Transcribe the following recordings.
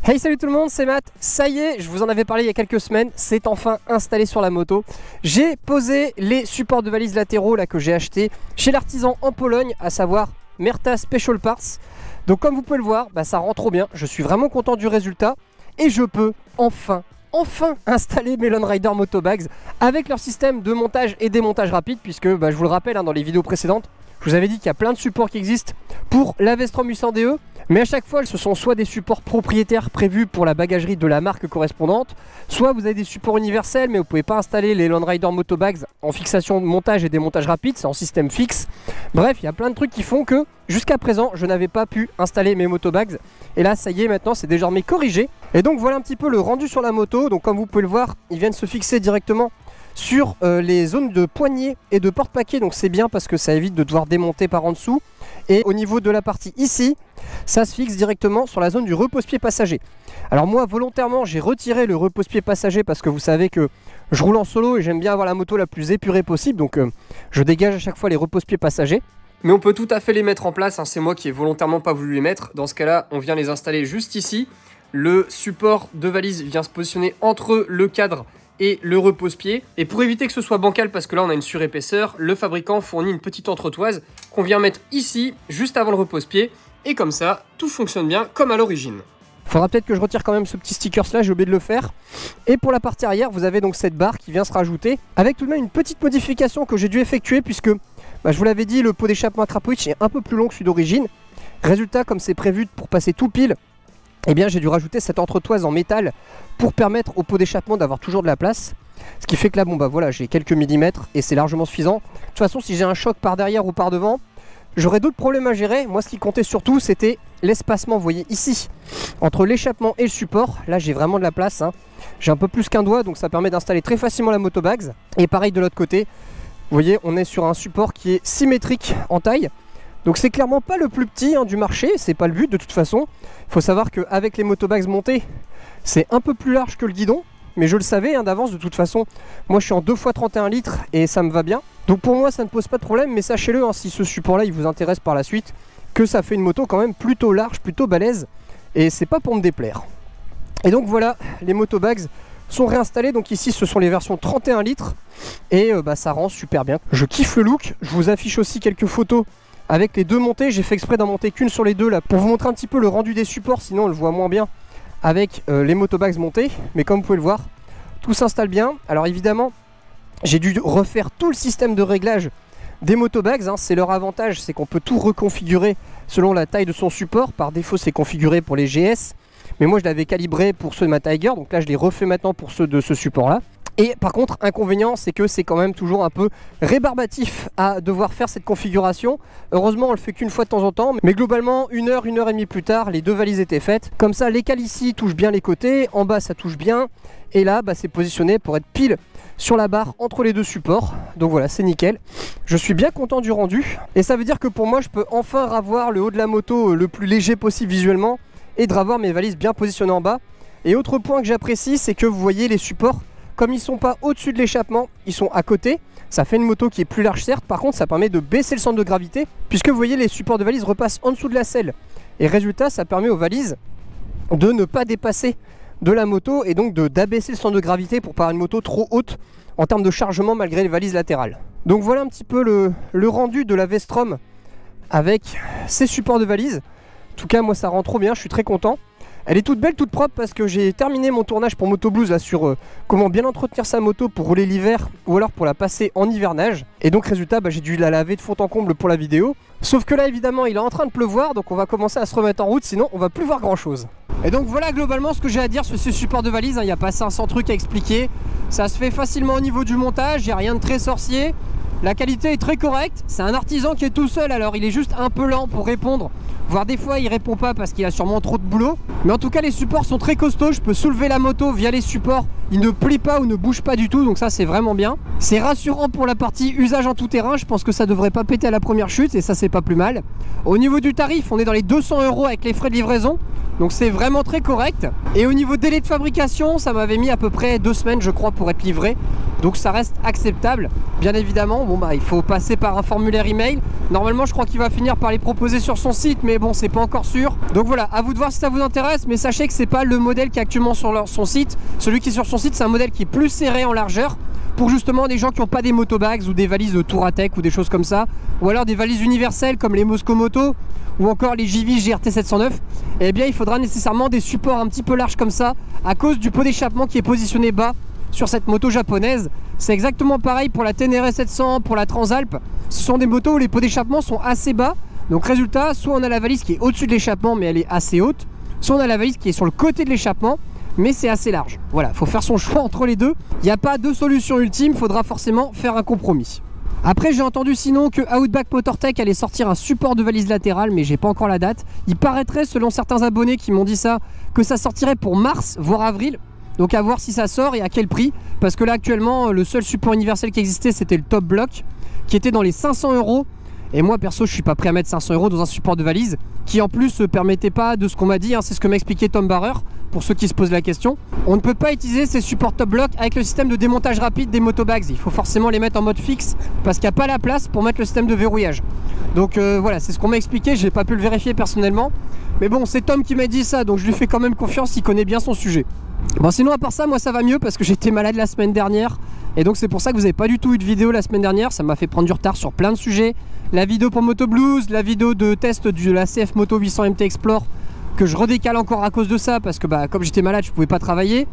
Hey, salut tout le monde, c'est Matt. Ça y est, je vous en avais parlé il y a quelques semaines, c'est enfin installé sur la moto. J'ai posé les supports de valises latéraux là que j'ai acheté chez l'artisan en Pologne, à savoir Merta Special Parts. Donc comme vous pouvez le voir, ça rend trop bien. Je suis vraiment content du résultat et je peux enfin installer mes Lone Rider Motobags avec leur système de montage et démontage rapide, puisque je vous le rappelle dans les vidéos précédentes, je vous avais dit qu'il y a plein de supports qui existent pour la Vestrom 800DE, mais à chaque fois ce sont soit des supports propriétaires prévus pour la bagagerie de la marque correspondante, soit vous avez des supports universels mais vous ne pouvez pas installer les Lone Rider Motobags en fixation de montage et démontage rapide, c'est en système fixe. Bref, il y a plein de trucs qui font que jusqu'à présent je n'avais pas pu installer mes Motobags, et là ça y est, maintenant c'est désormais corrigé. Et donc voilà un petit peu le rendu sur la moto. Donc comme vous pouvez le voir, ils viennent se fixer directement sur les zones de poignée et de porte-paquet, donc c'est bien parce que ça évite de devoir démonter par en dessous. Et au niveau de la partie ici, ça se fixe directement sur la zone du repose-pied passager. Alors moi volontairement j'ai retiré le repose-pied passager parce que vous savez que je roule en solo et j'aime bien avoir la moto la plus épurée possible, donc je dégage à chaque fois les repose-pieds passagers. Mais on peut tout à fait les mettre en place, c'est moi qui ai volontairement pas voulu les mettre. Dans ce cas là on vient les installer juste ici. Le support de valise vient se positionner entre le cadre et le repose-pied. Et pour éviter que ce soit bancal, parce que là on a une surépaisseur, le fabricant fournit une petite entretoise qu'on vient mettre ici, juste avant le repose-pied. Et comme ça, tout fonctionne bien comme à l'origine. Faudra peut-être que je retire quand même ce petit sticker là, j'ai oublié de le faire. Et pour la partie arrière, vous avez donc cette barre qui vient se rajouter, avec tout de même une petite modification que j'ai dû effectuer, puisque je vous l'avais dit, le pot d'échappement à Crapowicz est un peu plus long que celui d'origine. Résultat, comme c'est prévu pour passer tout pile, eh bien j'ai dû rajouter cette entretoise en métal pour permettre au pot d'échappement d'avoir toujours de la place. Ce qui fait que là, voilà, j'ai quelques millimètres et c'est largement suffisant. De toute façon, si j'ai un choc par derrière ou par devant, j'aurais d'autres problèmes à gérer. Moi, ce qui comptait surtout, c'était l'espacement, vous voyez ici, entre l'échappement et le support. Là, j'ai vraiment de la place, J'ai un peu plus qu'un doigt, donc ça permet d'installer très facilement la Motobags. Et pareil de l'autre côté, vous voyez, on est sur un support qui est symétrique en taille. Donc c'est clairement pas le plus petit du marché, c'est pas le but de toute façon. Il faut savoir qu'avec les Motobags montées, c'est un peu plus large que le guidon, mais je le savais d'avance de toute façon. Moi je suis en 2x31 litres et ça me va bien. Donc pour moi ça ne pose pas de problème, mais sachez-le, si ce support là il vous intéresse par la suite, que ça fait une moto quand même plutôt large, plutôt balèze, et c'est pas pour me déplaire. Et donc voilà, les Motobags sont réinstallés. Donc ici ce sont les versions 31 litres et ça rend super bien. Je kiffe le look. Je vous affiche aussi quelques photos avec les deux montées. J'ai fait exprès d'en monter qu'une sur les deux là pour vous montrer un petit peu le rendu des supports, sinon on le voit moins bien avec les Motobags montées. Mais comme vous pouvez le voir, tout s'installe bien. Alors évidemment j'ai dû refaire tout le système de réglage des Motobags, c'est leur avantage, c'est qu'on peut tout reconfigurer selon la taille de son support. Par défaut c'est configuré pour les GS, mais moi je l'avais calibré pour ceux de ma Tiger, donc là je les refais maintenant pour ceux de ce support là. Et par contre, inconvénient, c'est que c'est quand même toujours un peu rébarbatif à devoir faire cette configuration. Heureusement, on le fait qu'une fois de temps en temps, mais globalement, une heure et demie plus tard, les deux valises étaient faites. Comme ça, les cales ici touchent bien les côtés, en bas ça touche bien, et là, c'est positionné pour être pile sur la barre entre les deux supports. Donc voilà, c'est nickel. Je suis bien content du rendu, et ça veut dire que pour moi, je peux enfin ravoir le haut de la moto le plus léger possible visuellement, et de ravoir mes valises bien positionnées en bas. Et autre point que j'apprécie, c'est que vous voyez les supports, comme ils sont pas au-dessus de l'échappement, ils sont à côté. Ça fait une moto qui est plus large certes, par contre ça permet de baisser le centre de gravité, puisque vous voyez les supports de valises repassent en dessous de la selle. Et résultat, ça permet aux valises de ne pas dépasser de la moto et donc d'abaisser le centre de gravité pour pas avoir une moto trop haute en termes de chargement malgré les valises latérales. Donc voilà un petit peu le rendu de la Vestrom avec ces supports de valises. En tout cas moi ça rend trop bien, je suis très content. Elle est toute belle, toute propre, parce que j'ai terminé mon tournage pour Moto Blues là, sur comment bien entretenir sa moto pour rouler l'hiver ou alors pour la passer en hivernage. Et donc résultat, j'ai dû la laver de fond en comble pour la vidéo. Sauf que là évidemment il est en train de pleuvoir, donc on va commencer à se remettre en route, sinon on va plus voir grand chose. Et donc voilà globalement ce que j'ai à dire sur ce support de valise, il n'y a pas 500 trucs à expliquer. Ça se fait facilement au niveau du montage, il n'y a rien de très sorcier. La qualité est très correcte, c'est un artisan qui est tout seul, alors il est juste un peu lent pour répondre. Voire des fois il répond pas parce qu'il a sûrement trop de boulot. Mais en tout cas les supports sont très costauds, je peux soulever la moto via les supports, il ne plie pas ou ne bouge pas du tout, donc ça c'est vraiment bien. C'est rassurant pour la partie usage en tout terrain, je pense que ça devrait pas péter à la première chute et ça c'est pas plus mal. Au niveau du tarif, on est dans les 200 € avec les frais de livraison, donc c'est vraiment très correct. Et au niveau délai de fabrication, ça m'avait mis à peu près 2 semaines je crois pour être livré. donc ça reste acceptable. Bien évidemment, bon bah il faut passer par un formulaire email. Normalement je crois qu'il va finir par les proposer sur son site, mais bon c'est pas encore sûr. Donc voilà, à vous de voir si ça vous intéresse, mais sachez que c'est pas le modèle qui est actuellement sur son site. Celui qui est sur son site, c'est un modèle qui est plus serré en largeur, pour justement des gens qui n'ont pas des motobags ou des valises Touratech ou des choses comme ça, ou alors des valises universelles comme les Moscomoto ou encore les JV GRT 709. Et bien il faudra nécessairement des supports un petit peu larges comme ça, à cause du pot d'échappement qui est positionné bas sur cette moto japonaise. C'est exactement pareil pour la Ténéré 700, pour la Transalp. Ce sont des motos où les pots d'échappement sont assez bas. Donc résultat, soit on a la valise qui est au-dessus de l'échappement mais elle est assez haute, soit on a la valise qui est sur le côté de l'échappement mais c'est assez large. Voilà, il faut faire son choix entre les deux. Il n'y a pas de solution ultime, il faudra forcément faire un compromis. Après j'ai entendu sinon que Outback Motortech allait sortir un support de valise latérale, mais j'ai pas encore la date. Il paraîtrait, selon certains abonnés qui m'ont dit ça, que ça sortirait pour mars voire avril. Donc à voir si ça sort et à quel prix, parce que là actuellement le seul support universel qui existait c'était le Top Block qui était dans les 500 €. Et moi perso je suis pas prêt à mettre 500 € dans un support de valise qui en plus ne permettait pas de ce qu'on m'a dit, hein, c'est ce que m'a expliqué Tom Barrer. Pour ceux qui se posent la question, on ne peut pas utiliser ces supports Top Block avec le système de démontage rapide des motobags. Il faut forcément les mettre en mode fixe parce qu'il n'y a pas la place pour mettre le système de verrouillage. Donc voilà, c'est ce qu'on m'a expliqué, j'ai pas pu le vérifier personnellement. Mais bon, c'est Tom qui m'a dit ça, donc je lui fais quand même confiance, il connaît bien son sujet. Bon sinon à part ça, moi ça va mieux parce que j'étais malade la semaine dernière. Et donc c'est pour ça que vous n'avez pas du tout eu de vidéo la semaine dernière. Ça m'a fait prendre du retard sur plein de sujets. La vidéo pour Moto Blues, la vidéo de test de la CF Moto 800 MT Explore que je redécale encore à cause de ça parce que bah, comme j'étais malade je pouvais pas travailler.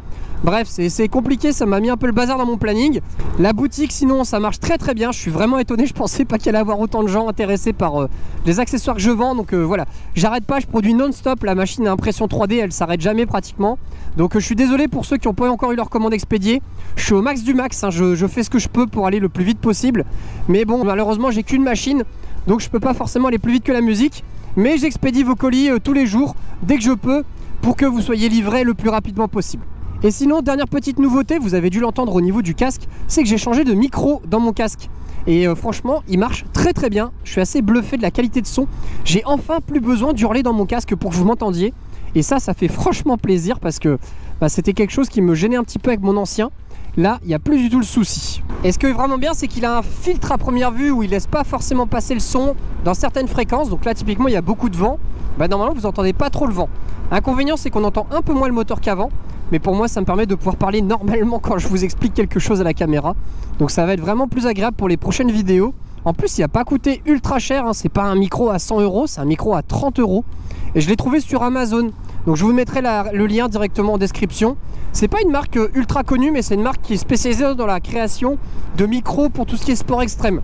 Bref c'est compliqué, ça m'a mis un peu le bazar dans mon planning. La boutique sinon ça marche très très bien, je suis vraiment étonné, je pensais pas qu'il allait avoir autant de gens intéressés par les accessoires que je vends. Donc voilà, j'arrête pas, je produis non-stop, la machine à impression 3D elle s'arrête jamais pratiquement. Donc je suis désolé pour ceux qui n'ont pas encore eu leur commande expédiée. Je suis au max du max, hein, je fais ce que je peux pour aller le plus vite possible. Mais bon malheureusement j'ai qu'une machine, donc je peux pas forcément aller plus vite que la musique. Mais j'expédie vos colis tous les jours, dès que je peux, pour que vous soyez livrés le plus rapidement possible. Et sinon, dernière petite nouveauté, vous avez dû l'entendre au niveau du casque, c'est que j'ai changé de micro dans mon casque. Et franchement, il marche très très bien. Je suis assez bluffé de la qualité de son. J'ai enfin plus besoin d'hurler dans mon casque pour que vous m'entendiez. Et ça fait franchement plaisir parce que bah, c'était quelque chose qui me gênait un petit peu avec mon ancien. Là, il n'y a plus du tout le souci. Et ce qui est vraiment bien, c'est qu'il a un filtre à première vue où il laisse pas forcément passer le son dans certaines fréquences. Donc là, typiquement, il y a beaucoup de vent. Bah, normalement, vous n'entendez pas trop le vent. Inconvénient, c'est qu'on entend un peu moins le moteur qu'avant. Mais pour moi, ça me permet de pouvoir parler normalement quand je vous explique quelque chose à la caméra. Donc ça va être vraiment plus agréable pour les prochaines vidéos. En plus, il n'a pas coûté ultra cher, hein. C'est pas un micro à 100 €, c'est un micro à 30 €. Et je l'ai trouvé sur Amazon. Donc je vous mettrai le lien directement en description. C'est pas une marque ultra connue, mais c'est une marque qui est spécialisée dans la création de micros pour tout ce qui est sport extrême.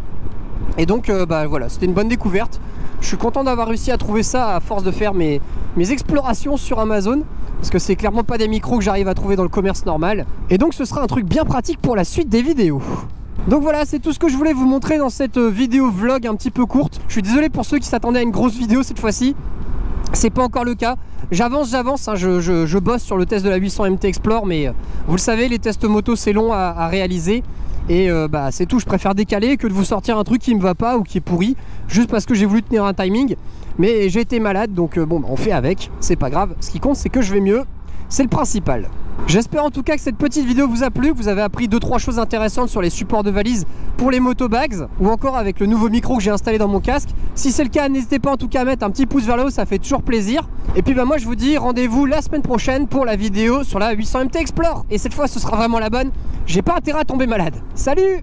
Et donc bah, voilà, c'était une bonne découverte. Je suis content d'avoir réussi à trouver ça à force de faire mes explorations sur Amazon, parce que c'est clairement pas des micros que j'arrive à trouver dans le commerce normal. Et donc ce sera un truc bien pratique pour la suite des vidéos. Donc voilà, c'est tout ce que je voulais vous montrer dans cette vidéo vlog un petit peu courte. Je suis désolé pour ceux qui s'attendaient à une grosse vidéo cette fois-ci. C'est pas encore le cas. J'avance, hein, je bosse sur le test de la 800 MT Explore, mais vous le savez, les tests moto c'est long à réaliser. Et bah, c'est tout, je préfère décaler que de vous sortir un truc qui me va pas ou qui est pourri, juste parce que j'ai voulu tenir un timing. Mais j'ai été malade, donc bon, on fait avec, c'est pas grave. Ce qui compte, c'est que je vais mieux, c'est le principal. J'espère en tout cas que cette petite vidéo vous a plu, que vous avez appris 2-3 choses intéressantes sur les supports de valise pour les motobags, ou encore avec le nouveau micro que j'ai installé dans mon casque. Si c'est le cas, n'hésitez pas en tout cas à mettre un petit pouce vers le haut, ça fait toujours plaisir. Et puis bah moi je vous dis rendez-vous la semaine prochaine pour la vidéo sur la 800 MT Explore. Et cette fois ce sera vraiment la bonne, j'ai pas intérêt à tomber malade. Salut!